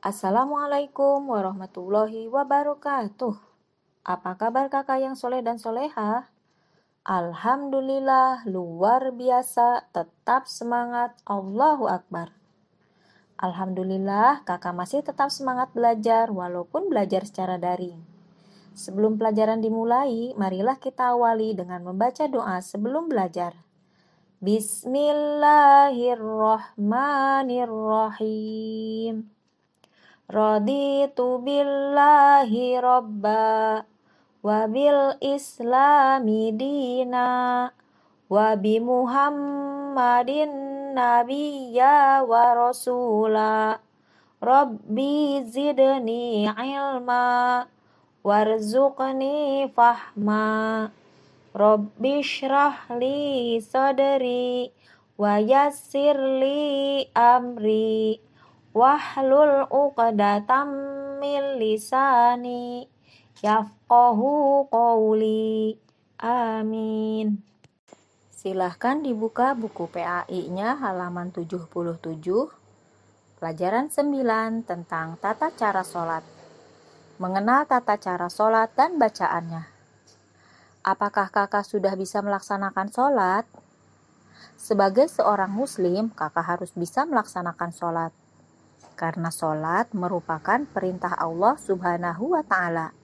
Assalamualaikum warahmatullahi wabarakatuh. Apa kabar kakak yang soleh dan soleha? Alhamdulillah, luar biasa, tetap semangat, Allahu Akbar. Alhamdulillah, kakak masih tetap semangat belajar walaupun belajar secara daring. Sebelum pelajaran dimulai, marilah kita awali dengan membaca doa sebelum belajar. Bismillahirrahmanirrahim. Raditu billahi robba wa bil islami dina wa bi muhammadin nabiyya wa rasula rabbi zidni ilma warzuqni fahma rabbi shrah li sadri wa yassir li amri wahlul uqdatam min lisani yafqahu qawli. Amin. Silahkan dibuka buku PAI-nya halaman 77, pelajaran 9 tentang tata cara sholat. Mengenal tata cara sholat dan bacaannya. Apakah kakak sudah bisa melaksanakan sholat? Sebagai seorang muslim, kakak harus bisa melaksanakan sholat. Karena sholat merupakan perintah Allah Subhanahu wa Ta'ala,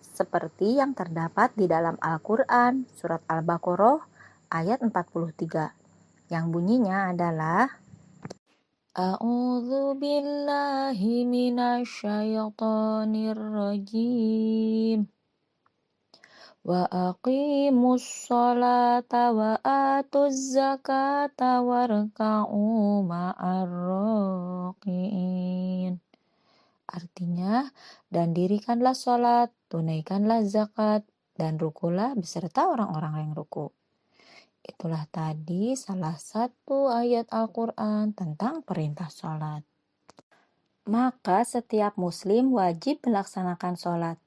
seperti yang terdapat di dalam Al-Quran, surat Al-Baqarah ayat 43, yang bunyinya adalah A'udzu billahi minasyaitonir rajim. Wa aqimus sholata wa atuz zakata warka'u ma'ar raki'in. Artinya, dan dirikanlah sholat, tunaikanlah zakat, dan rukulah beserta orang-orang yang ruku. Itulah tadi salah satu ayat Al-Quran tentang perintah sholat. Maka setiap muslim wajib melaksanakan sholat.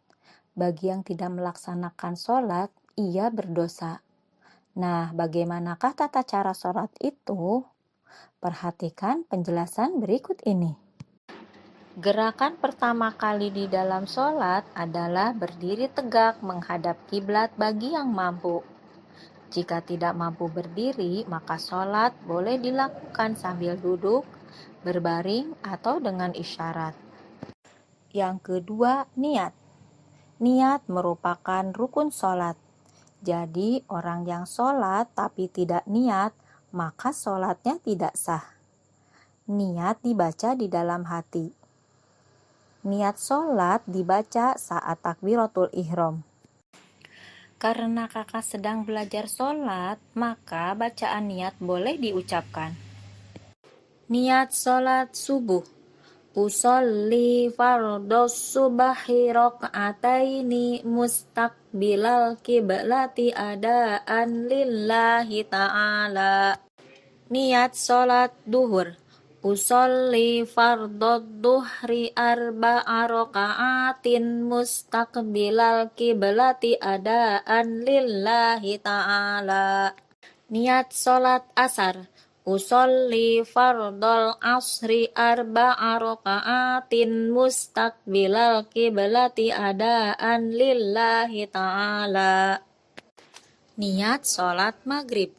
Bagi yang tidak melaksanakan sholat, ia berdosa. Nah, bagaimanakah tata cara sholat itu? Perhatikan penjelasan berikut ini. Gerakan pertama kali di dalam sholat adalah berdiri tegak menghadap kiblat bagi yang mampu. Jika tidak mampu berdiri, maka sholat boleh dilakukan sambil duduk, berbaring, atau dengan isyarat. Yang kedua, niat. Niat merupakan rukun sholat. Jadi orang yang sholat tapi tidak niat, maka sholatnya tidak sah. Niat dibaca di dalam hati. Niat sholat dibaca saat takbiratul ihram. Karena kakak sedang belajar sholat, maka bacaan niat boleh diucapkan. Niat sholat subuh. Usolli fardhos subahi raq'ataini mustaqbilal kiblati adaan lillahi ta'ala. Niat sholat duhur. Usolli fardhod duhri arba'a raqa'atin mustaqbilal kiblati adaan lillahi ta'ala. Niat sholat asar. Usolli fardhol asri arba'a raqa'atin mustaqbilal kiblati adaan lillahi ta'ala. Niat sholat maghrib.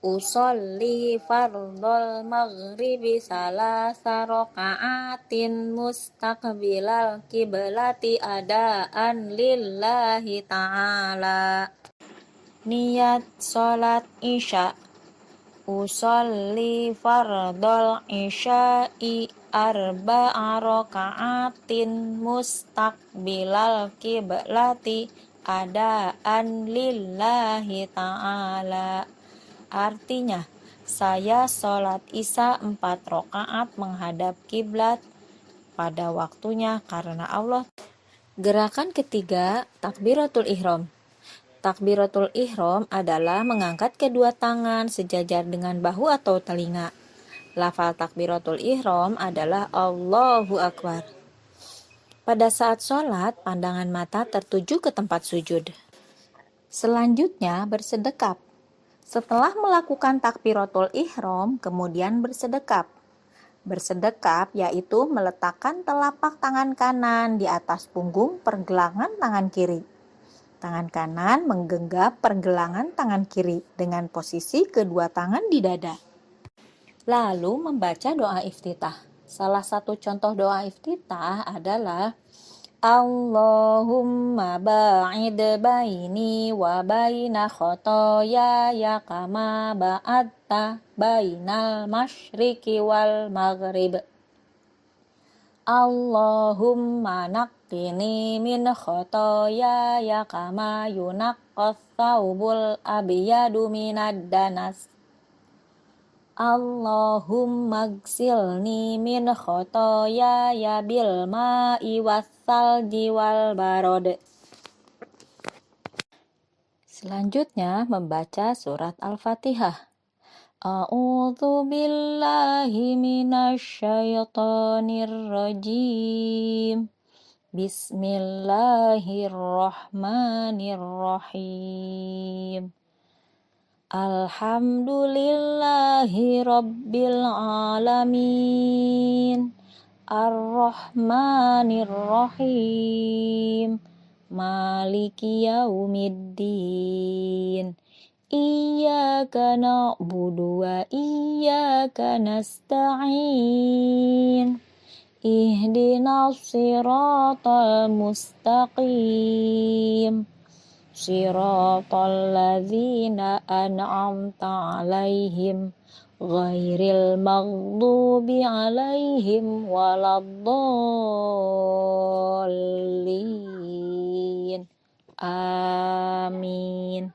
Usolli fardhol maghribi salasa raqa'atin mustaqbilal kiblati adaan lillahi ta'ala. Niat sholat isya. Usolli fardhol isya'i arba'a raqa'atin mustaqbilal kiblati adaan lillahi ta'ala. Artinya, saya sholat isya 4 rakaat menghadap kiblat pada waktunya karena Allah. Gerakan ketiga, takbiratul ihram. Takbiratul ihram adalah mengangkat kedua tangan sejajar dengan bahu atau telinga. Lafal takbiratul ihram adalah Allahu Akbar. Pada saat sholat, pandangan mata tertuju ke tempat sujud. Selanjutnya, bersedekap. Setelah melakukan takbiratul ihram, kemudian bersedekap. Bersedekap yaitu meletakkan telapak tangan kanan di atas punggung pergelangan tangan kiri. Tangan kanan menggenggam pergelangan tangan kiri dengan posisi kedua tangan di dada. Lalu membaca doa iftitah. Salah satu contoh doa iftitah adalah Allahumma ba'id baini wa baina khotoyaya kama ba'adta bainal masyriqi wal maghrib. Allahumma naqqini min khotoyaya kama yunaqqas thawbul abyadu minad danas. Allahumma gsilni min khotoyaya bil ma'i wassalji wal barod. Selanjutnya membaca surat Al-Fatihah. A'udzu billahi minasyaitonir rajim. Bismillahirrahmanirrahim. Alhamdulillahi rabbil alamin. Ar-Rahmanir-Rahim. Maliki yaumiddin. Iyyaka na'budu wa iyyaka nasta'in. Ihdinas siratal mustaqim. Siratal ladzina an'amta 'alaihim ghairil maghdubi 'alaihim waladdallin. Amin.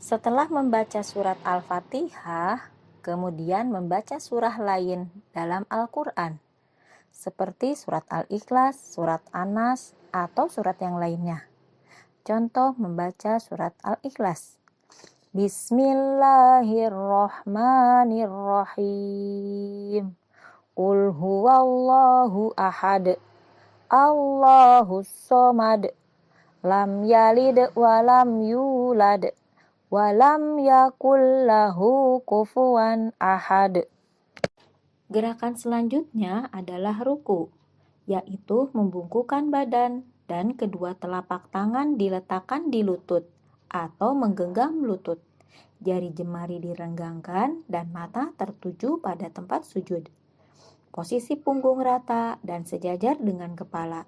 Setelah membaca surat Al-Fatihah, kemudian membaca surah lain dalam Al-Quran, seperti surat Al-Ikhlas, surat An-Nas, atau surat yang lainnya. Contoh membaca surat Al-Ikhlas. Bismillahirrahmanirrahim. Qul huwallahu ahad. Allahus somad. Lam yalid walam yulad. Walam yakul lahu kufuwan ahad. Gerakan selanjutnya adalah ruku, yaitu membungkukkan badan dan kedua telapak tangan diletakkan di lutut atau menggenggam lutut. Jari jemari direnggangkan dan mata tertuju pada tempat sujud. Posisi punggung rata dan sejajar dengan kepala.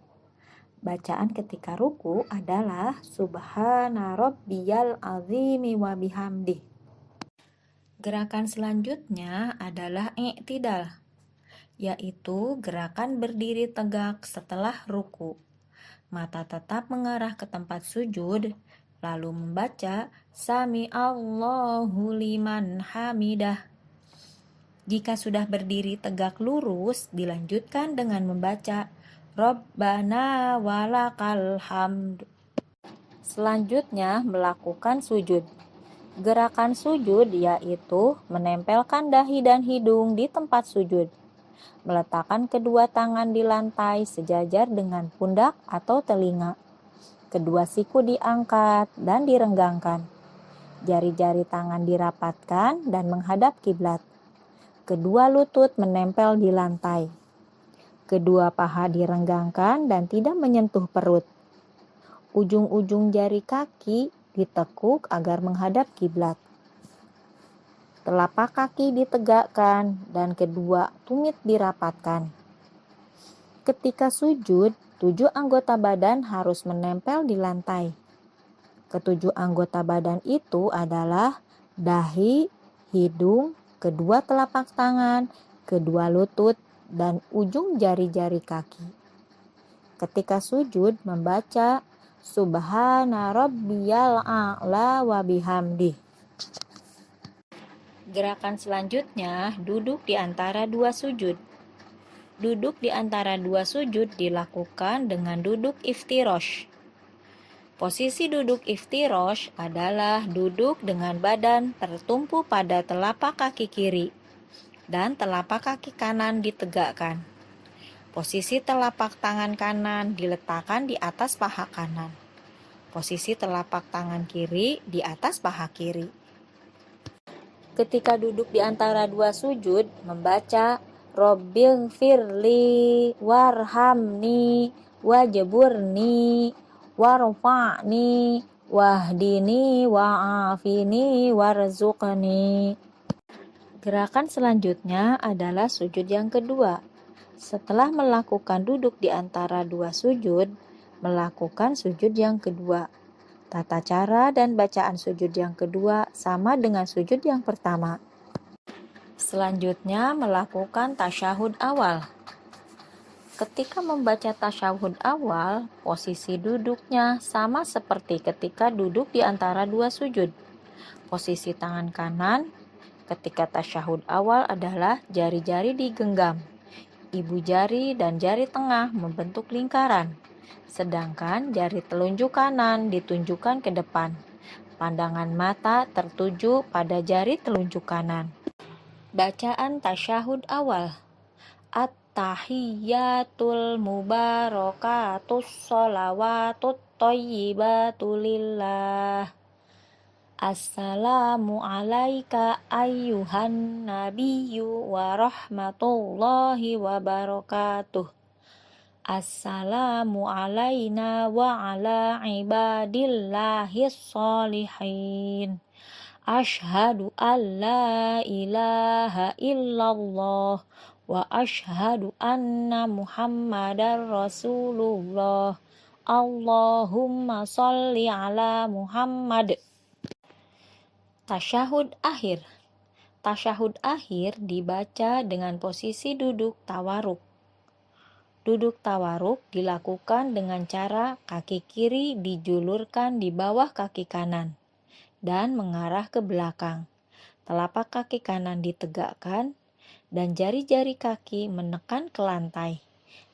Bacaan ketika ruku adalah Subhana rabbiyal azimi wa bihamdih. Gerakan selanjutnya adalah i'tidal, yaitu gerakan berdiri tegak setelah ruku. Mata tetap mengarah ke tempat sujud, lalu membaca Sami Allahu liman hamidah. Jika sudah berdiri tegak lurus, dilanjutkan dengan membaca Rabbana walakal hamd. Selanjutnya melakukan sujud. Gerakan sujud yaitu menempelkan dahi dan hidung di tempat sujud. Meletakkan kedua tangan di lantai sejajar dengan pundak atau telinga. Kedua siku diangkat dan direnggangkan. Jari-jari tangan dirapatkan dan menghadap kiblat. Kedua lutut menempel di lantai. Kedua paha direnggangkan dan tidak menyentuh perut. Ujung-ujung jari kaki ditekuk agar menghadap kiblat. Telapak kaki ditegakkan dan kedua tumit dirapatkan. Ketika sujud, 7 anggota badan harus menempel di lantai. Ketujuh anggota badan itu adalah dahi, hidung, kedua telapak tangan, kedua lutut, dan ujung jari-jari kaki. Ketika sujud, membaca Subhana rabbiyal a'la wa bihamdih. Gerakan selanjutnya, duduk di antara dua sujud. Duduk di antara dua sujud dilakukan dengan duduk iftirosh. Posisi duduk iftirosh adalah duduk dengan badan tertumpu pada telapak kaki kiri dan telapak kaki kanan ditegakkan. Posisi telapak tangan kanan diletakkan di atas paha kanan. Posisi telapak tangan kiri di atas paha kiri. Ketika duduk di antara dua sujud, membaca Rabbighfirli warhamni wajburni warfa'ni wahdini wa'afini warzuqni. Gerakan selanjutnya adalah sujud yang kedua. Setelah melakukan duduk di antara dua sujud, melakukan sujud yang kedua. Tata cara dan bacaan sujud yang kedua sama dengan sujud yang pertama. Selanjutnya melakukan tasyahud awal. Ketika membaca tasyahud awal, posisi duduknya sama seperti ketika duduk di antara dua sujud. Posisi tangan kanan ketika tasyahud awal adalah jari-jari digenggam. Ibu jari dan jari tengah membentuk lingkaran. Sedangkan jari telunjuk kanan ditunjukkan ke depan. Pandangan mata tertuju pada jari telunjuk kanan. Bacaan tasyahud awal. At-tahiyyatul mubarakatus sholawatut thayyibatu lillah. Assalamu alaika ayyuhan nabiyyu wa rahmatullahi wa barakatuh. Assalamu alaina wa ala ibadillahis sholihin. Ashhadu an la ilaha illallah wa ashhadu anna muhammadar rasulullah. Allahumma sholli ala Muhammad. Tasyahud akhir. Tasyahud akhir dibaca dengan posisi duduk tawaruk. Duduk tawaruk dilakukan dengan cara kaki kiri dijulurkan di bawah kaki kanan dan mengarah ke belakang. Telapak kaki kanan ditegakkan dan jari-jari kaki menekan ke lantai.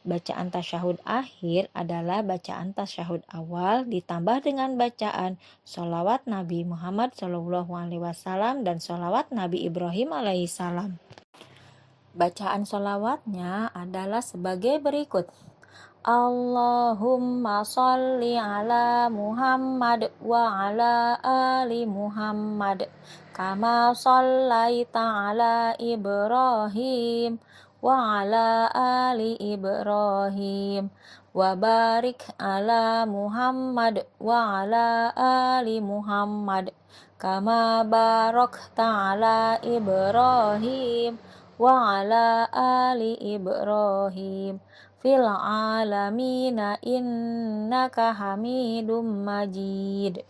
Bacaan tasyahud akhir adalah bacaan tasyahud awal ditambah dengan bacaan sholawat Nabi Muhammad SAW dan sholawat Nabi Ibrahim alaihissalam. Bacaan sholawatnya adalah sebagai berikut. Allahumma sholli ala Muhammad wa ala ali Muhammad kama shallaita ala Ibrahim wa ala ali Ibrahim wa barik ala Muhammad wa ala ali Muhammad kama barakta ala Ibrahim wa ala ali Ibrahim fil alamina innaka hamidum majid.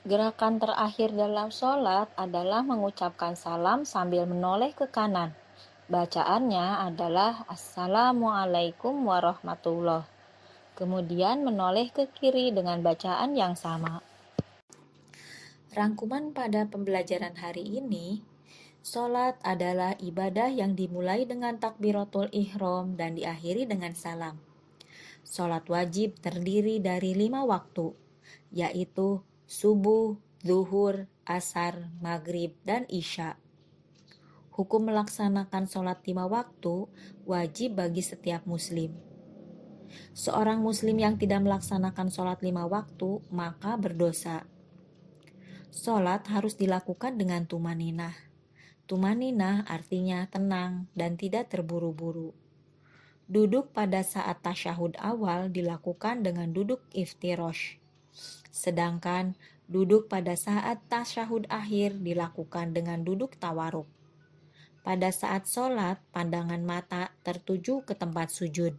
Gerakan terakhir dalam sholat adalah mengucapkan salam sambil menoleh ke kanan. Bacaannya adalah Assalamualaikum warahmatullah. Kemudian menoleh ke kiri dengan bacaan yang sama. Rangkuman pada pembelajaran hari ini, sholat adalah ibadah yang dimulai dengan takbiratul ihram dan diakhiri dengan salam. Sholat wajib terdiri dari 5 waktu, yaitu subuh, zuhur, asar, maghrib, dan isya. Hukum melaksanakan sholat 5 waktu wajib bagi setiap muslim. Seorang muslim yang tidak melaksanakan sholat 5 waktu maka berdosa. Sholat harus dilakukan dengan tumaninah. Tumaninah artinya tenang dan tidak terburu-buru. Duduk pada saat tasyahud awal dilakukan dengan duduk iftirosh. Sedangkan duduk pada saat tasyahud akhir dilakukan dengan duduk tawaruk. Pada saat sholat, pandangan mata tertuju ke tempat sujud.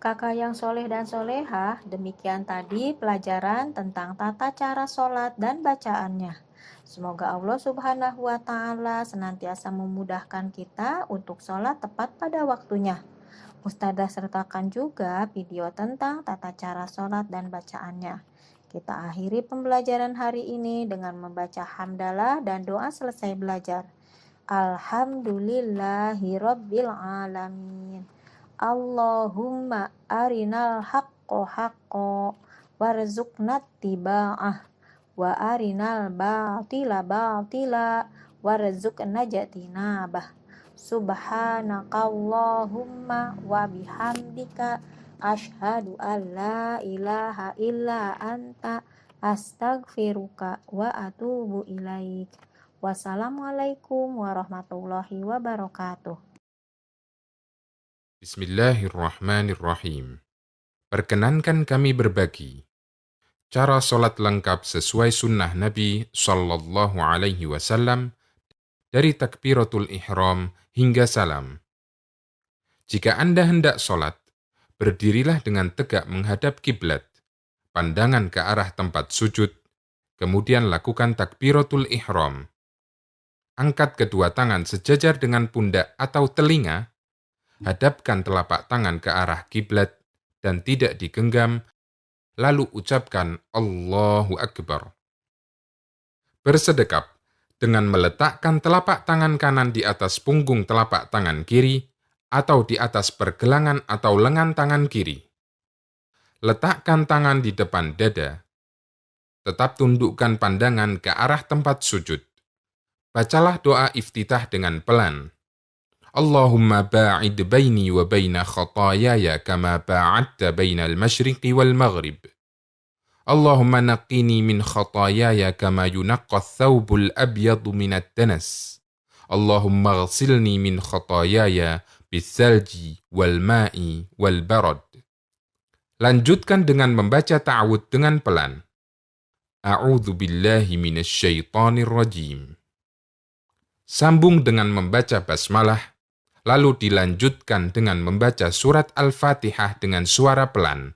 Kakak yang soleh dan solehah, demikian tadi pelajaran tentang tata cara sholat dan bacaannya. Semoga Allah Subhanahu wa Ta'ala senantiasa memudahkan kita untuk sholat tepat pada waktunya. Ustadzah sertakan juga video tentang tata cara sholat dan bacaannya. Kita akhiri pembelajaran hari ini dengan membaca hamdalah dan doa selesai belajar. Alhamdulillahirabbil alamin. Allahumma arinal haqqo haqqo warzuqnat tiba'ah wa arinal batila batila warzuqna jatinabah. Subhanakallahumma wa bihamdika asyhadu an la ilaha illa anta astaghfiruka wa atubu ilaik. Wassalamualaikum warahmatullahi wabarakatuh. Bismillahirrahmanirrahim. Perkenankan kami berbagi cara sholat lengkap sesuai sunnah Nabi Sallallahu Alaihi Wasallam dari takbiratul ihram hingga salam. Jika Anda hendak sholat, berdirilah dengan tegak menghadap kiblat, pandangan ke arah tempat sujud, kemudian lakukan takbiratul ihram. Angkat kedua tangan sejajar dengan pundak atau telinga, hadapkan telapak tangan ke arah kiblat dan tidak digenggam, lalu ucapkan Allahu Akbar. Bersedekap dengan meletakkan telapak tangan kanan di atas punggung telapak tangan kiri atau di atas pergelangan atau lengan tangan kiri. Letakkan tangan di depan dada. Tetap tundukkan pandangan ke arah tempat sujud. Bacalah doa iftitah dengan pelan. Allahumma ba'id baini wa baina khatayaya kama ba'adta baina al-masyriqi wal maghrib. Allahumma naqqini min khatayaya kama yunaqqa ath-thawbul abyadu minad danas. Allahumma ghsilni min khatayaya bis-salji wal ma'i wal barad. Lanjutkan dengan membaca ta'awudz dengan pelan. A'udzu billahi minasy syaithanir rajim. Sambung dengan membaca basmalah, lalu dilanjutkan dengan membaca surat Al-Fatihah dengan suara pelan,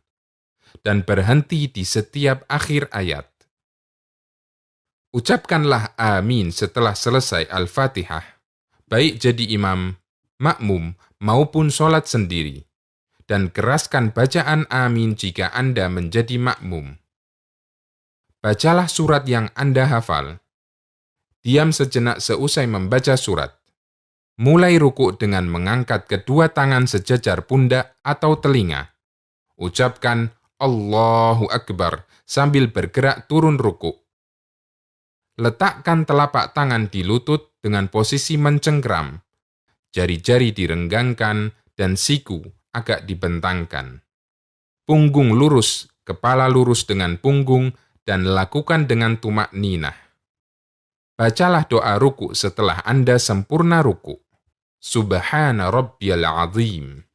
dan berhenti di setiap akhir ayat. Ucapkanlah amin setelah selesai Al-Fatihah, baik jadi imam, makmum, maupun sholat sendiri, dan keraskan bacaan amin jika Anda menjadi makmum. Bacalah surat yang Anda hafal. Diam sejenak seusai membaca surat. Mulai rukuk dengan mengangkat kedua tangan sejajar pundak atau telinga. Ucapkan Allahu Akbar sambil bergerak turun rukuk. Letakkan telapak tangan di lutut dengan posisi mencengkram. Jari-jari direnggangkan dan siku agak dibentangkan. Punggung lurus, kepala lurus dengan punggung, dan lakukan dengan tumakninah. Bacalah doa ruku setelah Anda sempurna ruku. Subhana rabbiyal azim.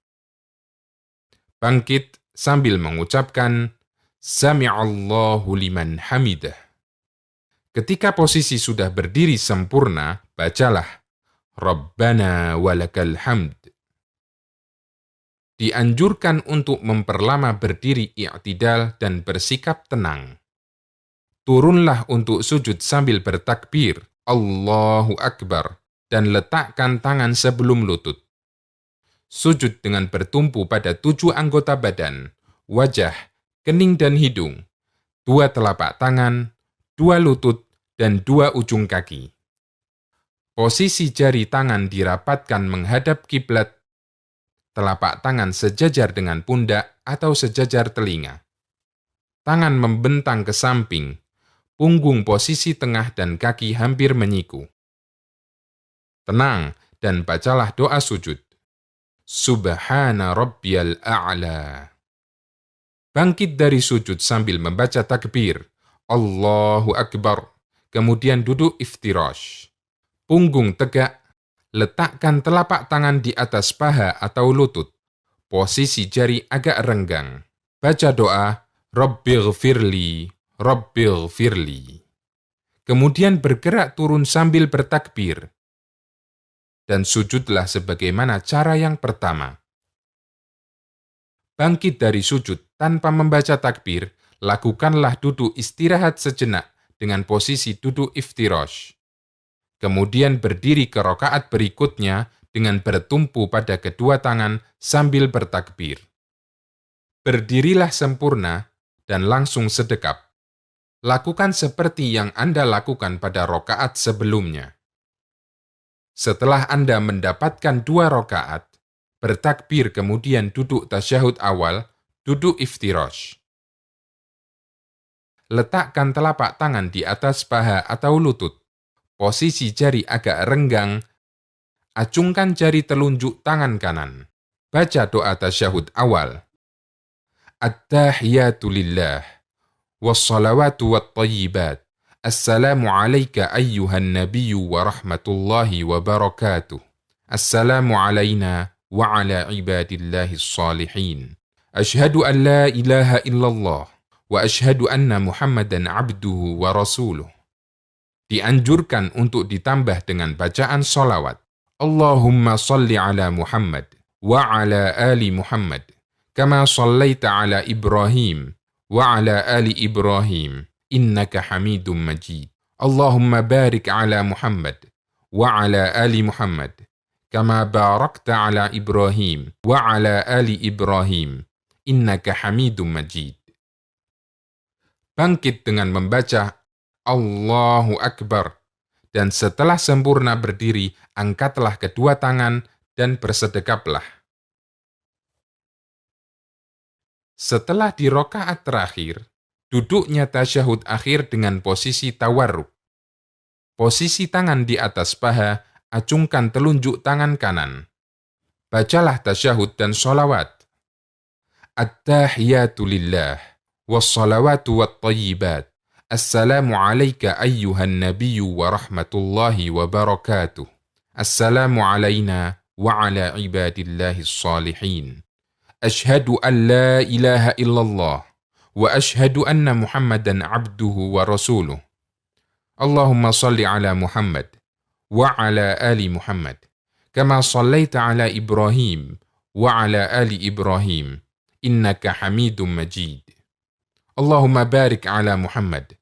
Bangkit sambil mengucapkan Sami'allahu liman hamidah. Ketika posisi sudah berdiri sempurna, bacalah Rabbana walakal hamd. Dianjurkan untuk memperlama berdiri i'tidal dan bersikap tenang. Turunlah untuk sujud sambil bertakbir, Allahu Akbar, dan letakkan tangan sebelum lutut. Sujud dengan bertumpu pada 7 anggota badan, wajah, kening dan hidung, 2 telapak tangan, 2 lutut, dan 2 ujung kaki. Posisi jari tangan dirapatkan menghadap kiblat, telapak tangan sejajar dengan pundak atau sejajar telinga. Tangan membentang ke samping, punggung posisi tengah dan kaki hampir menyiku. Tenang dan bacalah doa sujud. Subhana rabbiyal a'la. Bangkit dari sujud sambil membaca takbir. Allahu Akbar. Kemudian duduk iftirash. Punggung tegak. Letakkan telapak tangan di atas paha atau lutut. Posisi jari agak renggang. Baca doa Rabbighfirli. Rabbighfirli. Kemudian bergerak turun sambil bertakbir. Dan sujudlah sebagaimana cara yang pertama. Bangkit dari sujud tanpa membaca takbir, lakukanlah duduk istirahat sejenak dengan posisi duduk iftirash. Kemudian berdiri ke rakaat berikutnya dengan bertumpu pada kedua tangan sambil bertakbir. Berdirilah sempurna dan langsung sedekap. Lakukan seperti yang Anda lakukan pada rakaat sebelumnya. Setelah Anda mendapatkan 2 rakaat, bertakbir kemudian duduk tasyahud awal, duduk iftirash. Letakkan telapak tangan di atas paha atau lutut. Posisi jari agak renggang. Acungkan jari telunjuk tangan kanan. Baca doa tasyahud awal. At-tahiyatu lillah. Wassalawatu wattayyibat. Assalamu alayka ayyuhan nabiyyu wa rahmatullahi wa barakatuh. Assalamu alayna wa ala ibadillahi salihin. Ashhadu an la ilaha illallah wa ashhadu anna Muhammadan abduhu wa rasuluh. Dianjurkan untuk ditambah dengan bacaan solawat. Allahumma salli ala Muhammad wa ala ali Muhammad kama sallaita ala Ibrahim wa ala ali Ibrahim innaka Hamidum Majid. Allahumma barik ala Muhammad wa ala ali Muhammad kama barakta ala Ibrahim wa ala ali Ibrahim innaka Hamidum Majid. Bangkit dengan membaca Allahu Akbar, dan setelah sempurna berdiri, angkatlah kedua tangan dan bersedekaplah. Setelah di rakaat terakhir, duduknya tasyahud akhir dengan posisi tawarruk. Posisi tangan di atas paha, acungkan telunjuk tangan kanan. Bacalah tasyahud dan sholawat. At-tahiyatu lillah, wassalawatu wattayyibat. Assalamu alayka ayyuhan nabiyyu wa rahmatullahi wa barakatuh. Assalamu alayna wa ala ibadillahi salihin. Ashhadu an la ilaha illallah wa ashhadu anna Muhammadan abduhu wa rasuluh. Allahumma salli ala Muhammad wa ala ali Muhammad kama sallaita ala Ibrahim wa ala ali Ibrahim innaka Hamidum Majid. Allahumma barik ala Muhammad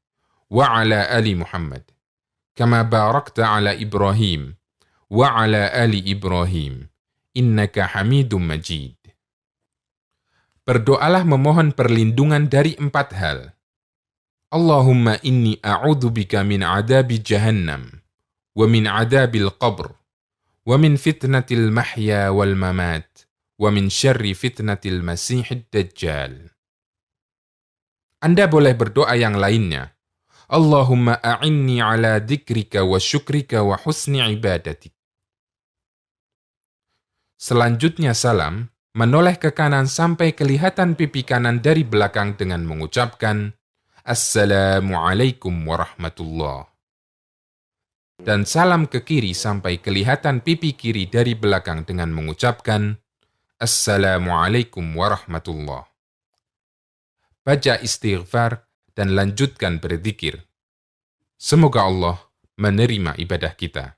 wa ala ali Muhammad kama barakta ala Ibrahim wa ala ali Ibrahim innaka Hamidum Majid. Berdoalah memohon perlindungan dari 4 hal. Allahumma inni a'udzubika min adabi jahannam wa min adabil qabr wa min fitnatil mahya wal mamat wa min syarri fitnatil masihid dajjal. Anda boleh berdoa yang lainnya. Allahumma a'inni ala dzikrika wa syukrika wa husni ibadatik. Selanjutnya salam, menoleh ke kanan sampai kelihatan pipi kanan dari belakang dengan mengucapkan Assalamualaikum warahmatullah. Dan salam ke kiri sampai kelihatan pipi kiri dari belakang dengan mengucapkan Assalamualaikum warahmatullah. Baca istighfar dan lanjutkan berzikir. Semoga Allah menerima ibadah kita.